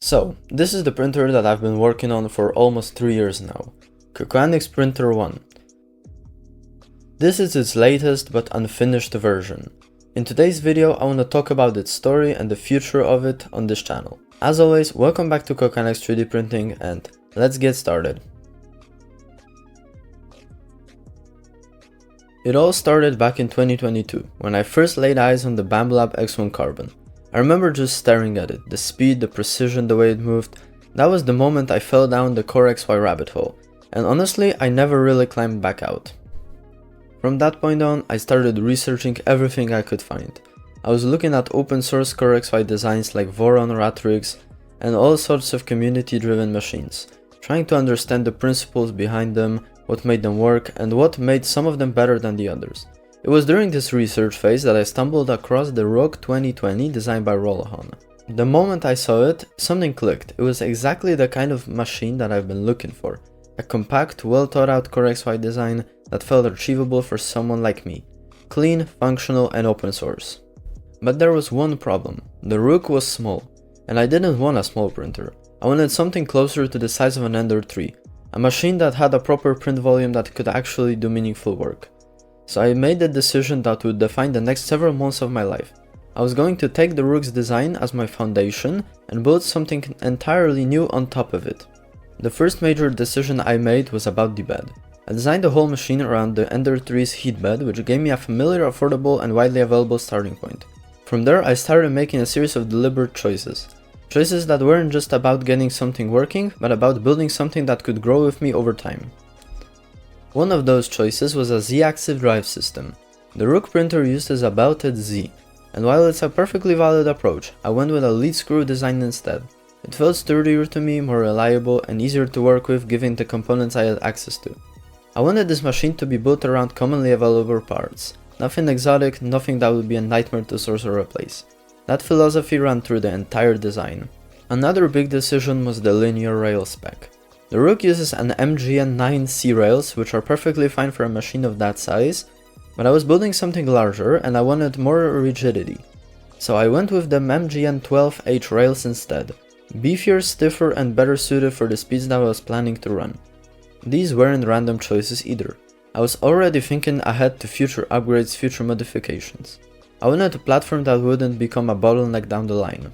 So, this is the printer that I've been working on for almost 3 years now, Cocoanix Printer One. This is its latest but unfinished version. In today's video I want to talk about its story and the future of it on this channel. As always, welcome back to Cocoanix 3D Printing and let's get started. It all started back in 2022, when I first laid eyes on the Bambulab X1 Carbon. I remember just staring at it, the speed, the precision, the way it moved. That was the moment I fell down the CoreXY rabbit hole, and honestly I never really climbed back out. From that point on, I started researching everything I could find. I was looking at open source CoreXY designs like Voron, Ratrix, and all sorts of community driven machines, trying to understand the principles behind them, what made them work, and what made some of them better than the others. It was during this research phase that I stumbled across the Rook 2020 designed by Rollahan. The moment I saw it, something clicked. It was exactly the kind of machine that I've been looking for. A compact, well thought out CoreXY design that felt achievable for someone like me. Clean, functional, and open source. But there was one problem. The Rook was small, and I didn't want a small printer. I wanted something closer to the size of an Ender 3, a machine that had a proper print volume that could actually do meaningful work. So I made the decision that would define the next several months of my life. I was going to take the Rook's design as my foundation and build something entirely new on top of it. The first major decision I made was about the bed. I designed the whole machine around the Ender 3's heat bed, which gave me a familiar, affordable, and widely available starting point. From there, I started making a series of deliberate choices. Choices that weren't just about getting something working, but about building something that could grow with me over time. One of those choices was a Z-axis drive system. The Rook printer uses a belted Z, and while it's a perfectly valid approach, I went with a lead screw design instead. It felt sturdier to me, more reliable, and easier to work with given the components I had access to. I wanted this machine to be built around commonly available parts. Nothing exotic, nothing that would be a nightmare to source or replace. That philosophy ran through the entire design. Another big decision was the linear rail spec. The Rook uses an MGN 9C rails, which are perfectly fine for a machine of that size, but I was building something larger and I wanted more rigidity. So I went with the MGN 12H rails instead, beefier, stiffer, and better suited for the speeds that I was planning to run. These weren't random choices either. I was already thinking ahead to future upgrades, future modifications. I wanted a platform that wouldn't become a bottleneck down the line.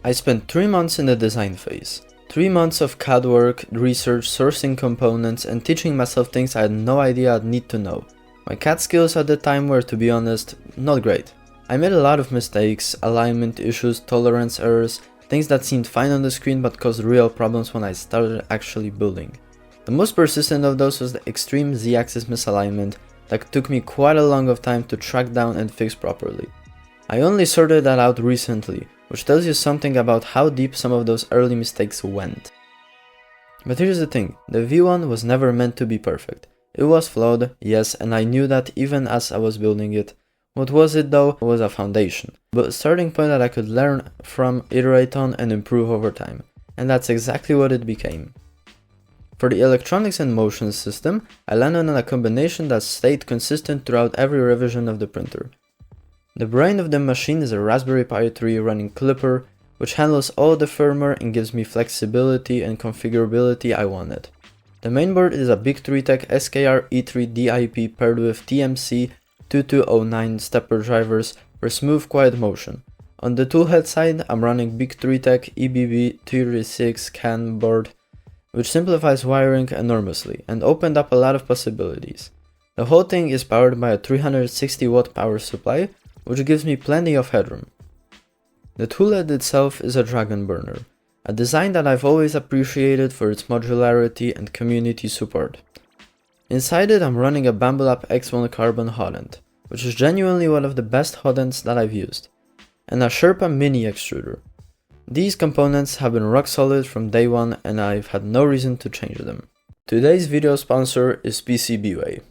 I spent 3 months in the design phase. 3 months of CAD work, research, sourcing components, and teaching myself things I had no idea I'd need to know. My CAD skills at the time were, to be honest, not great. I made a lot of mistakes, alignment issues, tolerance errors, things that seemed fine on the screen but caused real problems when I started actually building. The most persistent of those was the extreme Z-axis misalignment that took me quite a long time to track down and fix properly. I only sorted that out recently, which tells you something about how deep some of those early mistakes went. But here's the thing, the V1 was never meant to be perfect. It was flawed, yes, and I knew that even as I was building it. What was it though? Was a foundation, but a starting point that I could learn from, iterate on, and improve over time. And that's exactly what it became. For the electronics and motion system, I landed on a combination that stayed consistent throughout every revision of the printer. The brain of the machine is a Raspberry Pi 3 running Klipper, which handles all the firmware and gives me flexibility and configurability I wanted. The mainboard is a BigTreeTech SKR E3 DIP paired with TMC 2209 stepper drivers for smooth quiet motion. On the toolhead side, I'm running BigTreeTech EBB36 CAN board, which simplifies wiring enormously and opened up a lot of possibilities. The whole thing is powered by a 360 watt power supply, which gives me plenty of headroom. The toolhead itself is a Dragonburner, a design that I've always appreciated for its modularity and community support. Inside it I'm running a Bambulab X1 carbon hotend, which is genuinely one of the best hotends that I've used, and a Sherpa Mini extruder. These components have been rock solid from day one and I've had no reason to change them. Today's video sponsor is PCBWay.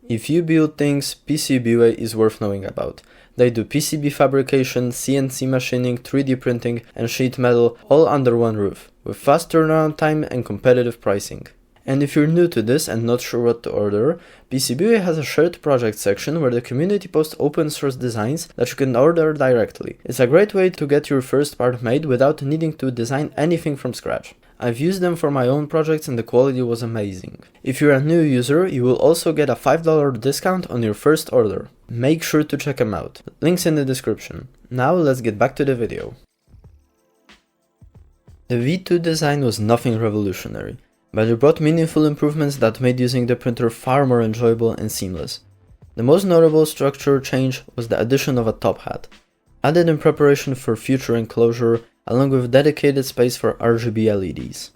If you build things, PCBWay is worth knowing about. They do PCB fabrication, CNC machining, 3D printing, and sheet metal all under one roof, with fast turnaround time and competitive pricing. And if you're new to this and not sure what to order, PCBWay has a shared project section where the community posts open source designs that you can order directly. It's a great way to get your first part made without needing to design anything from scratch. I've used them for my own projects and the quality was amazing. If you're a new user, you will also get a $5 discount on your first order. Make sure to check them out. Links in the description. Now let's get back to the video. The V2 design was nothing revolutionary, but it brought meaningful improvements that made using the printer far more enjoyable and seamless. The most notable structural change was the addition of a top hat, added in preparation for future enclosure, along with dedicated space for RGB LEDs.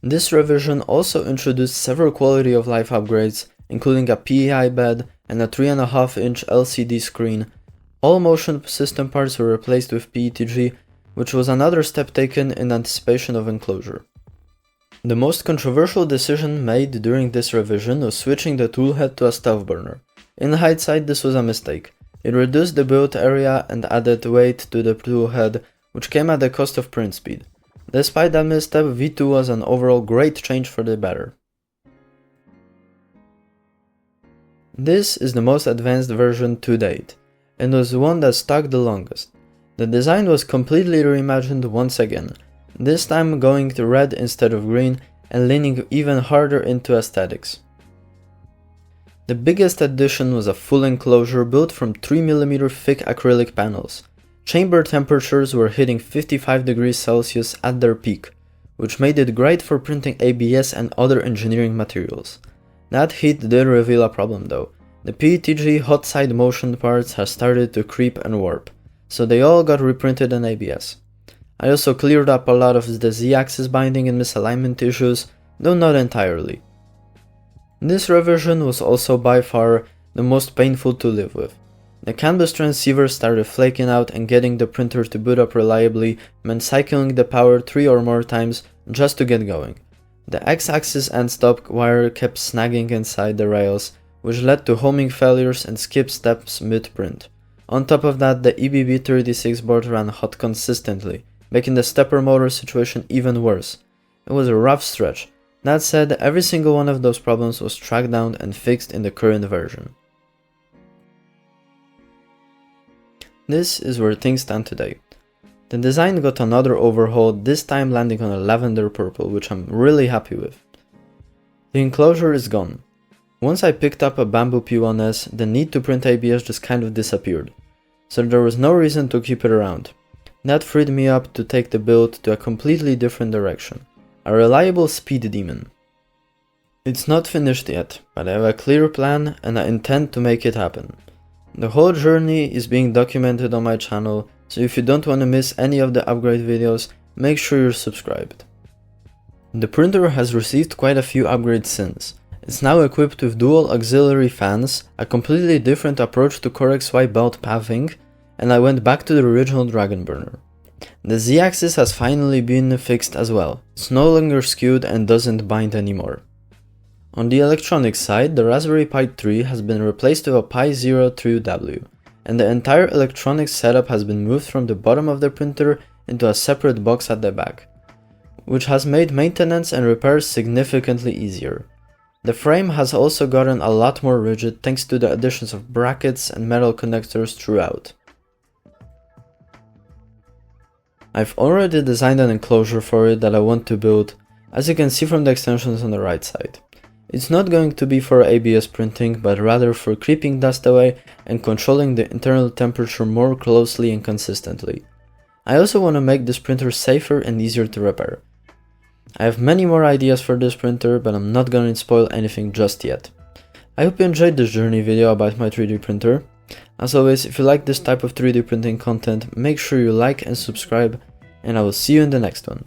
This revision also introduced several quality of life upgrades, including a PEI bed and a 3.5-inch LCD screen. All motion system parts were replaced with PETG, which was another step taken in anticipation of enclosure. The most controversial decision made during this revision was switching the toolhead to a stealth burner. In hindsight, this was a mistake. It reduced the build area and added weight to the toolhead, which came at the cost of print speed. Despite that misstep, V2 was an overall great change for the better. This is the most advanced version to date, and was the one that stuck the longest. The design was completely reimagined once again, this time going to red instead of green and leaning even harder into aesthetics. The biggest addition was a full enclosure built from 3mm thick acrylic panels. Chamber temperatures were hitting 55 degrees Celsius at their peak, which made it great for printing ABS and other engineering materials. That heat did reveal a problem though. The PETG hot side motion parts have started to creep and warp, so they all got reprinted in ABS. I also cleared up a lot of the Z-axis binding and misalignment issues, though not entirely. This revision was also by far the most painful to live with. The canvas transceiver started flaking out, and getting the printer to boot up reliably meant cycling the power 3 or more times just to get going. The X-axis end stop wire kept snagging inside the rails, which led to homing failures and skip steps mid-print. On top of that, the EBB36 board ran hot consistently, making the stepper motor situation even worse. It was a rough stretch. That said, every single one of those problems was tracked down and fixed in the current version. This is where things stand today. The design got another overhaul, this time landing on a lavender purple, which I'm really happy with. The enclosure is gone. Once I picked up a Bamboo P1S, the need to print ABS just kind of disappeared, so there was no reason to keep it around. That freed me up to take the build to a completely different direction, a reliable speed demon. It's not finished yet, but I have a clear plan and I intend to make it happen. The whole journey is being documented on my channel, so if you don't want to miss any of the upgrade videos, make sure you're subscribed. The printer has received quite a few upgrades since. It's now equipped with dual auxiliary fans, a completely different approach to CoreXY belt pathing, and I went back to the original Dragonburner. The Z-axis has finally been fixed as well. It's no longer skewed and doesn't bind anymore. On the electronics side, the Raspberry Pi 3 has been replaced with a Pi Zero 3W, and the entire electronics setup has been moved from the bottom of the printer into a separate box at the back, which has made maintenance and repairs significantly easier. The frame has also gotten a lot more rigid thanks to the additions of brackets and metal connectors throughout. I've already designed an enclosure for it that I want to build, as you can see from the extensions on the right side. It's not going to be for ABS printing, but rather for keeping dust away and controlling the internal temperature more closely and consistently. I also want to make this printer safer and easier to repair. I have many more ideas for this printer, but I'm not going to spoil anything just yet. I hope you enjoyed this journey video about my 3D printer. As always, if you like this type of 3D printing content, make sure you like and subscribe, and I will see you in the next one.